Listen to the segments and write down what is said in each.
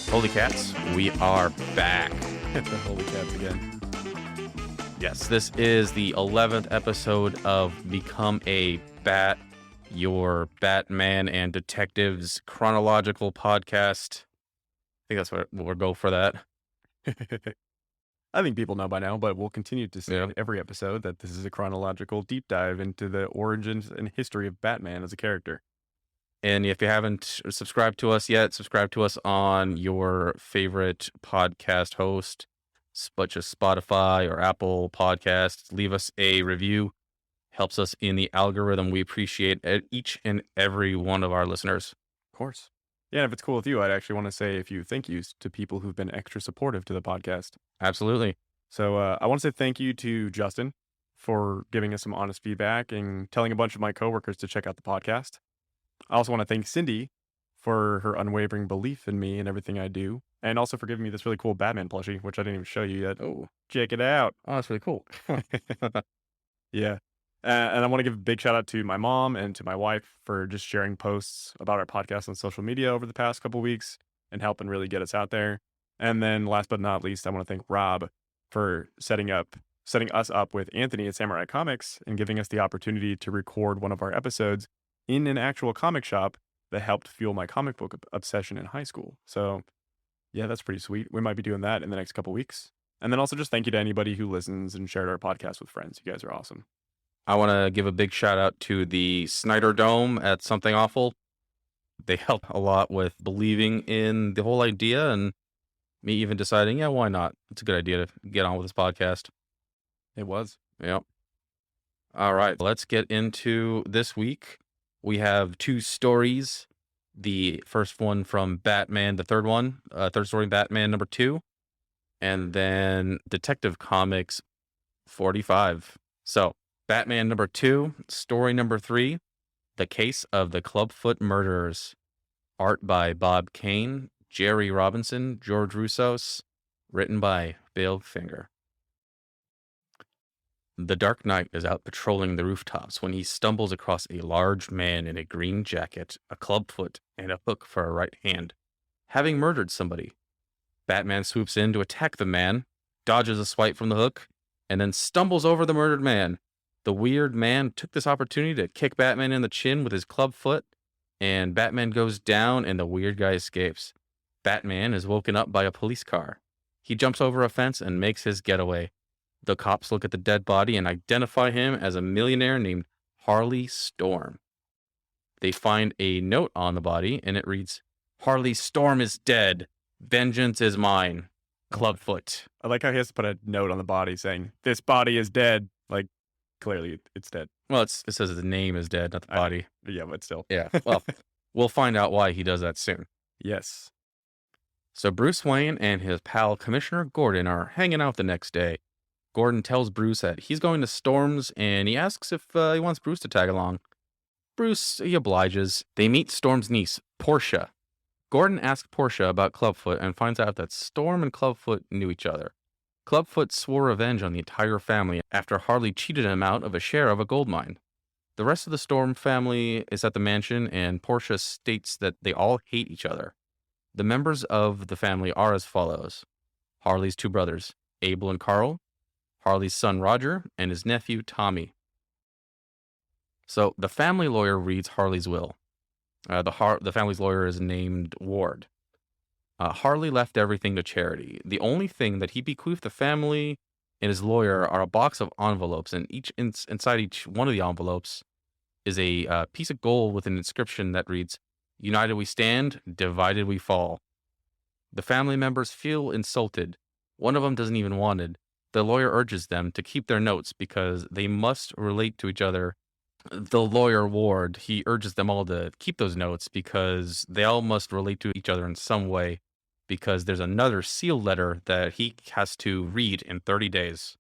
Holy cats, we are back. The holy cats again. Yes, this is the 11th episode of Become a Bat, your Batman and Detectives chronological podcast. I think that's what we'll go for that. I think people know by now, but we'll continue to say Yeah. in every episode that this is a chronological deep dive into the origins and history of Batman as a character. And if you haven't subscribed to us yet, subscribe to us on your favorite podcast host, such as Spotify or Apple Podcasts. Leave us a review. Helps us in the algorithm. We appreciate each and every one of our listeners. Of course. Yeah, and if it's cool with you, I'd actually want to say a few thank yous to people who've been extra supportive to the podcast. Absolutely. So I want to say thank you to Justin for giving us some honest feedback and telling a bunch of my coworkers to check out the podcast. I also want to thank Cindy for her unwavering belief in me and everything I do, and also for giving me this really cool Batman plushie, which I didn't even show you yet. Oh, Check it out. that's really cool. Yeah. And I want to give a big shout out to my mom and to my wife for just sharing posts about our podcast on social media over the past couple weeks and helping really get us out there. And then last but not least, I want to thank Rob for setting us up with Anthony at Samurai Comics and giving us the opportunity to record one of our episodes in an actual comic shop that helped fuel my comic book obsession in high school. So yeah, that's pretty sweet. We might be doing that in the next couple weeks. And then also just thank you to anybody who listens and shared our podcast with friends. You guys are awesome. I want to give a big shout out to the Snyder Dome at Something Awful. They help a lot with believing in the whole idea and me even deciding, yeah, why not? It's a good idea to get on with this podcast. It was. Yep. All right, let's get into this week. We have two stories. The first one from Batman, the third story, Batman number 2, and then Detective Comics 45. So, Batman number 2, story number 3, The Case of the Clubfoot Murderers. Art by Bob Kane, Jerry Robinson, George Russos, written by Bill Finger. The Dark Knight is out patrolling the rooftops when he stumbles across a large man in a green jacket, a clubfoot, and a hook for a right hand, having murdered somebody. Batman swoops in to attack the man, dodges a swipe from the hook, and then stumbles over the murdered man. The weird man took this opportunity to kick Batman in the chin with his clubfoot, and Batman goes down and the weird guy escapes. Batman is woken up by a police car. He jumps over a fence and makes his getaway. The cops look at the dead body and identify him as a millionaire named Harley Storm. They find a note on the body and it reads, "Harley Storm is dead. Vengeance is mine. Clubfoot." I like how he has to put a note on the body saying, "This body is dead." Like, clearly it's dead. Well, it says the name is dead, not the body. Yeah, but still. Yeah, well, we'll find out why he does that soon. Yes. So Bruce Wayne and his pal Commissioner Gordon are hanging out the next day. Gordon tells Bruce that he's going to Storm's and he asks if he wants Bruce to tag along. Bruce, he obliges. They meet Storm's niece, Portia. Gordon asks Portia about Clubfoot and finds out that Storm and Clubfoot knew each other. Clubfoot swore revenge on the entire family after Harley cheated him out of a share of a gold mine. The rest of the Storm family is at the mansion and Portia states that they all hate each other. The members of the family are as follows: Harley's two brothers, Abel and Carl, Harley's son Roger, and his nephew Tommy. So the family lawyer reads Harley's will. The family's lawyer is named Ward. Harley left everything to charity. The only thing that he bequeathed the family and his lawyer are a box of envelopes, and inside each one of the envelopes is a piece of gold with an inscription that reads, "United we stand, divided we fall." The family members feel insulted. One of them doesn't even want it. The lawyer urges them to keep their notes because they must relate to each other. The lawyer, Ward, he urges them all to keep those notes because they all must relate to each other in some way, because there's another sealed letter that he has to read in 30 days.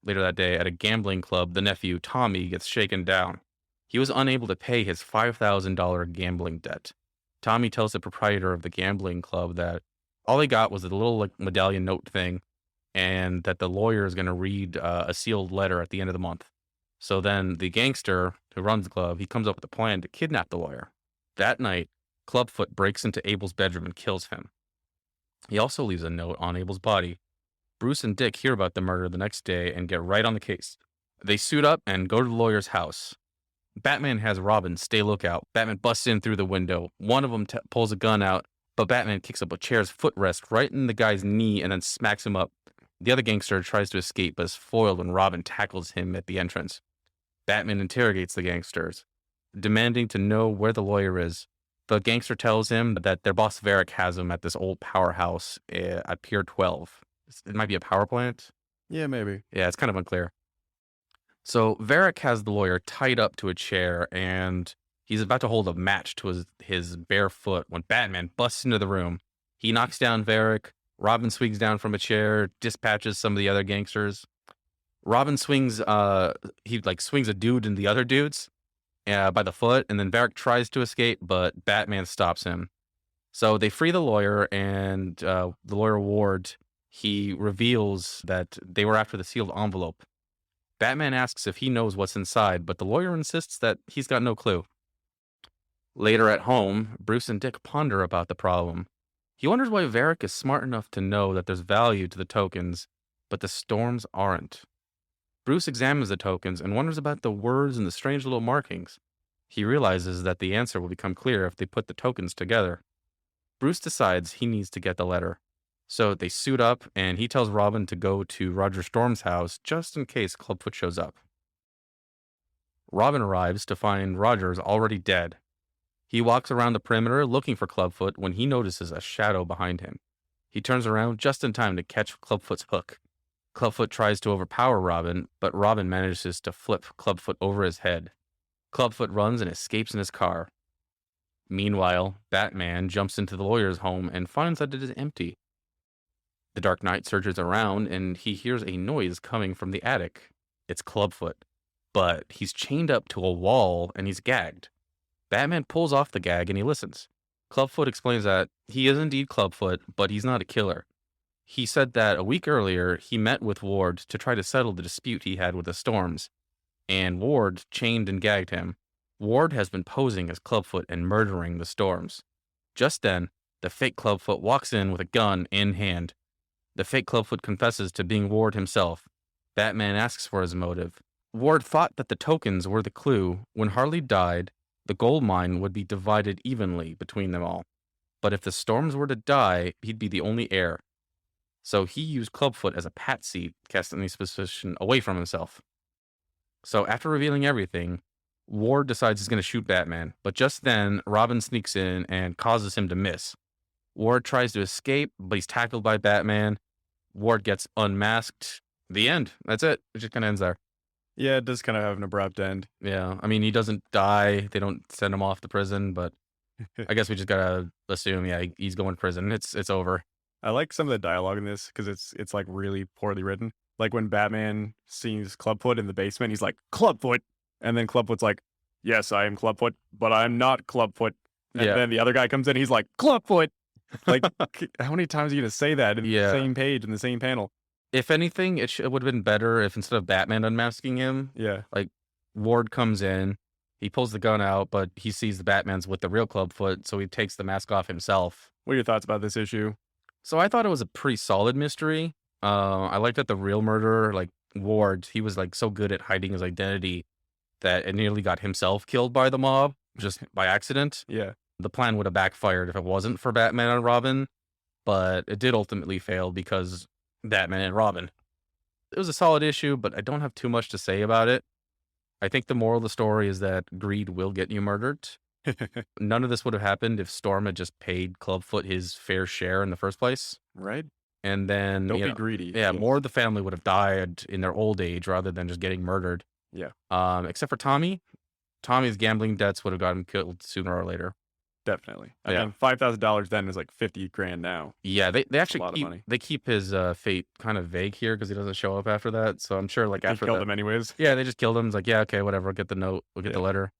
Later that day, at a gambling club, the nephew, Tommy, gets shaken down. He was unable to pay his $5,000 gambling debt. Tommy tells the proprietor of the gambling club that all he got was a little medallion note thing, and that the lawyer is going to read a sealed letter at the end of the month. So then the gangster who runs the club, he comes up with a plan to kidnap the lawyer. That night, Clubfoot breaks into Abel's bedroom and kills him. He also leaves a note on Abel's body. Bruce and Dick hear about the murder the next day and get right on the case. They suit up and go to the lawyer's house. Batman has Robin stay lookout. Batman busts in through the window. One of them pulls a gun out, but Batman kicks up a chair's footrest right in the guy's knee and then smacks him up. The other gangster tries to escape but is foiled when Robin tackles him at the entrance. Batman interrogates the gangsters, demanding to know where the lawyer is. The gangster tells him that their boss Varric has him at this old powerhouse at Pier 12. It might be a power plant. Yeah, maybe. Yeah, it's kind of unclear. So Varric has the lawyer tied up to a chair, and he's about to hold a match to his bare foot when Batman busts into the room. He knocks down Varric. Robin swings down from a chair, dispatches some of the other gangsters. Robin swings, he like swings a dude and the other dudes by the foot, and then Varric tries to escape, but Batman stops him. So they free the lawyer, and the lawyer Ward, he reveals that they were after the sealed envelope. Batman asks if he knows what's inside, but the lawyer insists that he's got no clue. Later at home, Bruce and Dick ponder about the problem. He wonders why Varric is smart enough to know that there's value to the tokens, but the storms aren't. Bruce examines the tokens and wonders about the words and the strange little markings. He realizes that the answer will become clear if they put the tokens together. Bruce decides he needs to get the letter. So they suit up, and he tells Robin to go to Roger Storm's house just in case Clubfoot shows up. Robin arrives to find Roger's already dead. He walks around the perimeter looking for Clubfoot when he notices a shadow behind him. He turns around just in time to catch Clubfoot's hook. Clubfoot tries to overpower Robin, but Robin manages to flip Clubfoot over his head. Clubfoot runs and escapes in his car. Meanwhile, Batman jumps into the lawyer's home and finds that it is empty. The Dark Knight searches around and he hears a noise coming from the attic. It's Clubfoot, but he's chained up to a wall and he's gagged. Batman pulls off the gag and he listens. Clubfoot explains that he is indeed Clubfoot, but he's not a killer. He said that a week earlier he met with Ward to try to settle the dispute he had with the Storms, and Ward chained and gagged him. Ward has been posing as Clubfoot and murdering the Storms. Just then, the fake Clubfoot walks in with a gun in hand. The fake Clubfoot confesses to being Ward himself. Batman asks for his motive. Ward thought that the tokens were the clue. When Harley died, the gold mine would be divided evenly between them all. But if the Storms were to die, he'd be the only heir. So he used Clubfoot as a patsy, casting the suspicion away from himself. So after revealing everything, Ward decides he's going to shoot Batman. But just then, Robin sneaks in and causes him to miss. Ward tries to escape, but he's tackled by Batman. Ward gets unmasked. The end. That's it. It just kind of ends there. Yeah, it does kind of have an abrupt end. Yeah. I mean, he doesn't die. They don't send him off to prison, but I guess we just gotta assume, yeah, he's going to prison. It's over. I like some of the dialogue in this because it's like really poorly written. Like when Batman sees Clubfoot in the basement, he's like, Clubfoot. And then Clubfoot's like, yes, I am Clubfoot, but I'm not Clubfoot. And Yeah. then the other guy comes in, he's like, Clubfoot. Like, how many times are you going to say that in Yeah. the same page, in the same panel? If anything, it would have been better if instead of Batman unmasking him, Yeah. like Ward comes in, he pulls the gun out, but he sees the Batman's with the real Clubfoot, so he takes the mask off himself. What are your thoughts about this issue? So I thought it was a pretty solid mystery. I liked that the real murderer, like Ward, he was like so good at hiding his identity that it nearly got himself killed by the mob just by accident. Yeah. The plan would have backfired if it wasn't for Batman and Robin, but it did ultimately fail because Batman and Robin. It was a solid issue, but I don't have too much to say about it. I think the moral of the story is that greed will get you murdered. None of this would have happened if Storm had just paid Clubfoot his fair share in the first place. Right? And then, Don't be greedy. yeah, more of the family would have died in their old age rather than just getting murdered. Yeah. Except for Tommy. Tommy's gambling debts would have gotten killed sooner or later. Definitely. I Yeah. mean, $5,000 then is like 50 grand now. Yeah, they a actually lot of keep money. they keep his fate kind of vague here because he doesn't show up after that. So I'm sure like They after killed that, him anyways. yeah, they just killed him. It's like, yeah, okay, whatever. We'll get the note. We'll get the Yeah. letter.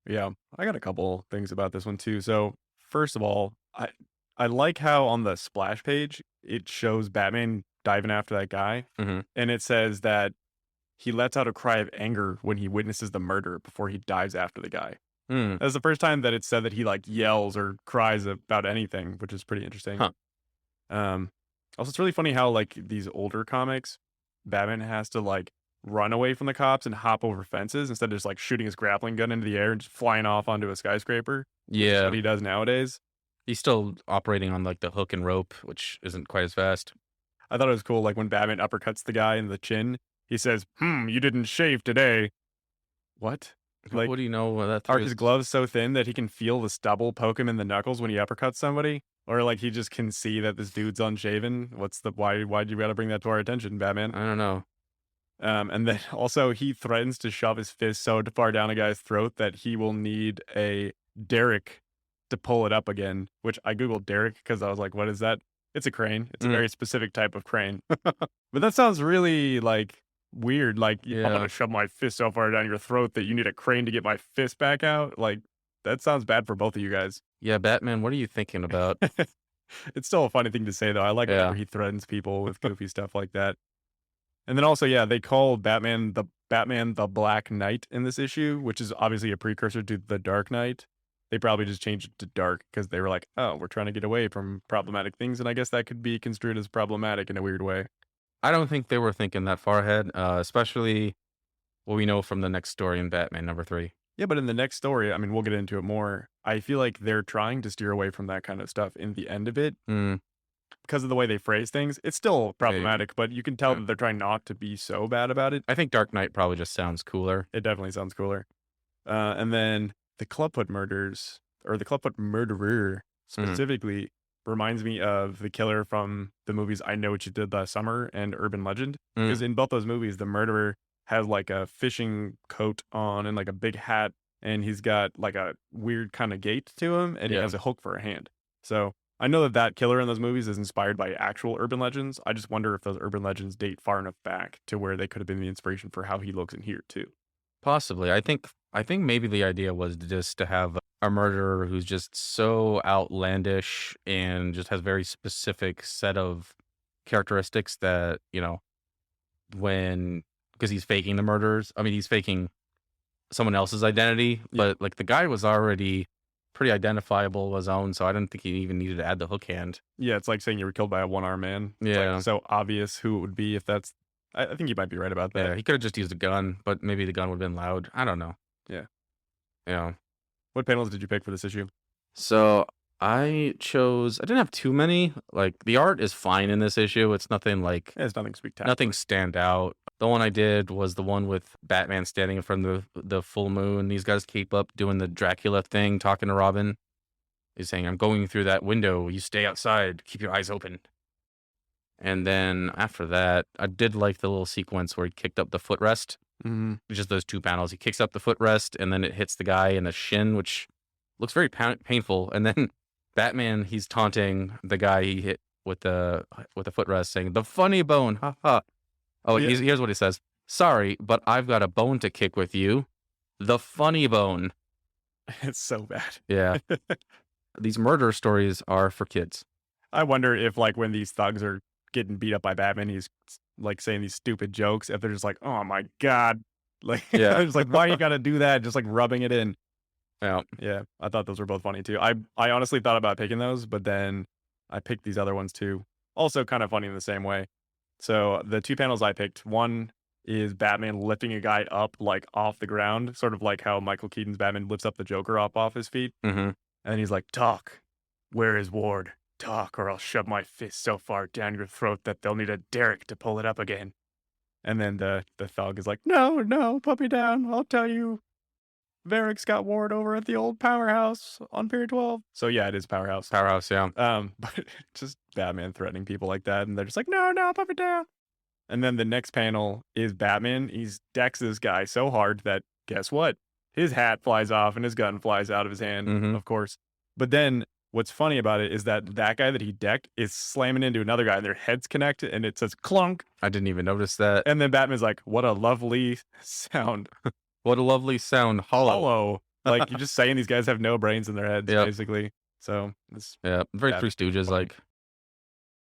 Yeah, I got a couple things about this one too. So first of all, I like how on the splash page it shows Batman diving after that guy, Mhm. and it says that he lets out a cry of anger when he witnesses the murder before he dives after the guy. Hmm. That's the first time that it's said that he like yells or cries about anything, which is pretty interesting. Huh. Um, Also, it's really funny how like these older comics, Batman has to like run away from the cops and hop over fences instead of just like shooting his grappling gun into the air and just flying off onto a skyscraper, which is Yeah, what he does nowadays. he's still operating on like the hook and rope, which isn't quite as fast. I thought it was cool, like when Batman uppercuts the guy in the chin, he says, you didn't shave today. What? What Like, do you know that are through his his? gloves so thin that he can feel the stubble poke him in the knuckles when he uppercuts somebody? Or like he just can see that this dude's unshaven? Why'd you gotta bring that to our attention, Batman? I don't know. And then also he threatens to shove his fist so far down a guy's throat that he will need a derrick to pull it up again, which I Googled derrick because I was like, what is that? It's a crane. It's a Mm, very specific type of crane. But that sounds really like weird. Like, I'm gonna yeah, shove my fist so far down your throat that you need a crane to get my fist back out. Like, that sounds bad for both of you guys. yeah, Batman. What are you thinking about? It's still a funny thing to say though. I like whenever Yeah, he threatens people with goofy stuff like that. And then also, yeah, they call Batman the Black Knight in this issue, which is obviously a precursor to the Dark Knight. They probably just changed it to dark because they were like, oh, we're trying to get away from problematic things, and I guess that could be construed as problematic in a weird way. I don't think they were thinking that far ahead, especially what we know from the next story in Batman #3. Yeah, but in the next story, I mean, we'll get into it more. I feel like they're trying to steer away from that kind of stuff in the end of it Mm, because of the way they phrase things. It's still maybe. problematic, but you can tell Yeah. that they're trying not to be so bad about it. I think Dark Knight probably just sounds cooler. It definitely sounds cooler. And then the Clubfoot murders, or the Clubfoot murderer Mm, specifically, reminds me of the killer from the movies I Know What You Did Last Summer and Urban Legend. Because mm, in both those movies, the murderer has like a fishing coat on and like a big hat, and he's got like a weird kind of gait to him, and he yeah, has a hook for a hand. So I know that that killer in those movies is inspired by actual urban legends. I just wonder if those urban legends date far enough back to where they could have been the inspiration for how he looks in here too. possibly. I think maybe the idea was just to have a murderer who's just so outlandish and just has very specific set of characteristics that, when because he's faking the murders. I mean, he's faking someone else's identity, Yeah. but like the guy was already pretty identifiable as own, so I didn't think he even needed to add the hook hand. Yeah, it's like saying you were killed by a one-armed man. It's, like, Yeah. so obvious who it would be if that's I think you might be right about that. Yeah, he could have just used a gun, but maybe the gun would have been loud. I don't know. Yeah. Yeah. What panels did you pick for this issue? So I didn't have too many. Like the art is fine in this issue. It's nothing like Yeah, it's nothing nothing spectacular. stand out. The one I did was the one with Batman standing in front of the full moon. These guys keep up doing the Dracula thing, talking to Robin. He's saying, "I'm going through that window. You stay outside. Keep your eyes open." And then after that, I did like the little sequence where he kicked up the footrest. Mhm. Just those two panels. He kicks up the footrest, and then it hits the guy in the shin, which looks very painful. And then Batman, he's taunting the guy he hit with the footrest, saying, "The funny bone, ha ha." Oh, Yeah, here's what he says: "Sorry, but I've got a bone to kick with you. The funny bone." it's so bad. Yeah, these murder stories are for kids. I wonder if, like, when these thugs are getting beat up by Batman, he's, like, saying these stupid jokes, if they're just like, "Oh my god." Like, Yeah, it's like, "Why you gotta do that?" Just, like, rubbing it in. yeah. Yeah, I thought those were both funny too. I honestly thought about picking those, but then I picked these other ones too. Also kind of funny in the same way. So the two panels I picked, one is Batman lifting a guy up like off the ground, sort of like how Michael Keaton's Batman lifts up the Joker up off his feet. Hmm. And then he's like, "Talk. Where is Ward? Talk, or I'll shove my fist so far down your throat that they'll need a derrick to pull it up again." And then the thug is like, "No, no, put me down. I'll tell you Varric's got Ward over at the old powerhouse on Pier 12." So yeah, it is powerhouse. Powerhouse. Yeah. But just Batman threatening people like that, and they're just like, "No, no, put me down." And then the next panel is Batman. He's decks this guy so hard that guess what? His hat flies off and his gun flies out of his hand, Hmm. of course. But then what's funny about it is that that guy that he decked is slamming into another guy, and their heads connect, and it says clunk. I didn't even notice that. And then Batman's like, "What a lovely sound." What a lovely sound. Hollow. Hollow. Like, you're just saying these guys have no brains in their heads, Yep. basically. So, it's Yeah. Very Three that's Stooges funny. like.